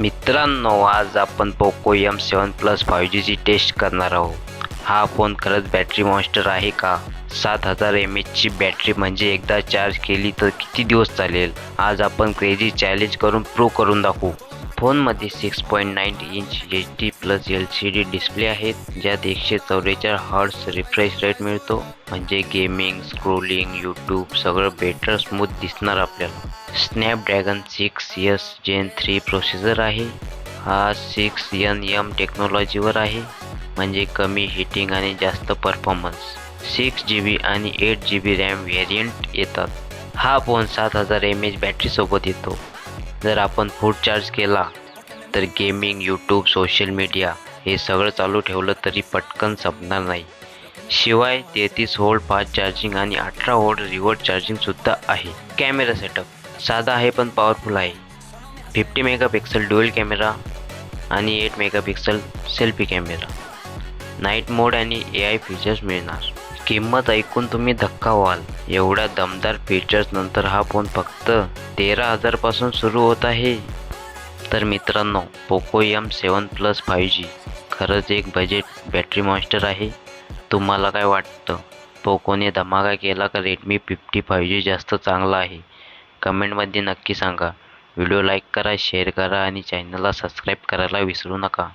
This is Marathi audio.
मित्रांनो, आज आपण पोको M7 Plus 5Gची टेस्ट करणार आहोत. हा फोन खरंच बॅटरी मॉन्स्टर आहे का? 7000 mAhची बॅटरी म्हणजे एकदा चार्ज केली तर किती दिवस चालेल? आज आपण क्रेझी चॅलेंज करून प्रूव्ह करून दाखवू. फोनमध्ये 6.9 inch HD plus LCD display आहेत, ज्यात 144 हर्ट्झ रिफ्रेश रेट मिळतो. म्हणजे गेमिंग, स्क्रोलिंग, यूट्यूब सगळं बेटर स्मूथ दिसणार आपल्याला. स्नॅपड्रॅगन 6S Gen 3 प्रोसेसर आहे. हा 6nm टेक्नॉलॉजीवर आहे, म्हणजे कमी हीटिंग आणि जास्त परफॉर्मन्स. 6GB आणि 8GB रॅम व्हेरियंट येतात. हा फोन 7000 mAh बॅटरीसोबत येतो. जर आपण फुल चार्ज केला तर गेमिंग, यूट्यूब, सोशल मीडिया हे सगळं चालू ठेवलं तरी पटकन संपणार नाही. शिवाय 33 व्होल्ट फास्ट चार्जिंग आणि 18 व्होल्ट रिव्हर्स चार्जिंग सुद्धा आहे. कॅमेरा सेटअप साधा आहे पण पॉवरफुल आहे. 50 मेगापिक्सल ड्युअल कॅमेरा आणि 8 मेगापिक्सल सेल्फी कॅमेरा. नाईट मोड आणि AI फीचर्स मिळणार. किंमत ऐकून तुम्ही धक्का व्हाल. एवढ्या दमदार फीचर्स नंतर हा फोन फक्त 13,000 पासून सुरू होत आहे. तर मित्रांनो, पोको M7 Plus 5G खरंच एक बजेट बॅटरी मॉन्स्टर आहे. तुम्हाला काय वाटतं? पोकोने धमाका केला का रेडमी 50 5G जास्त चांगला आहे? कमेंटमध्ये नक्की सांगा. व्हिडिओ लाईक करा, शेअर करा आणि चॅनलला सबस्क्राईब करायला विसरू नका.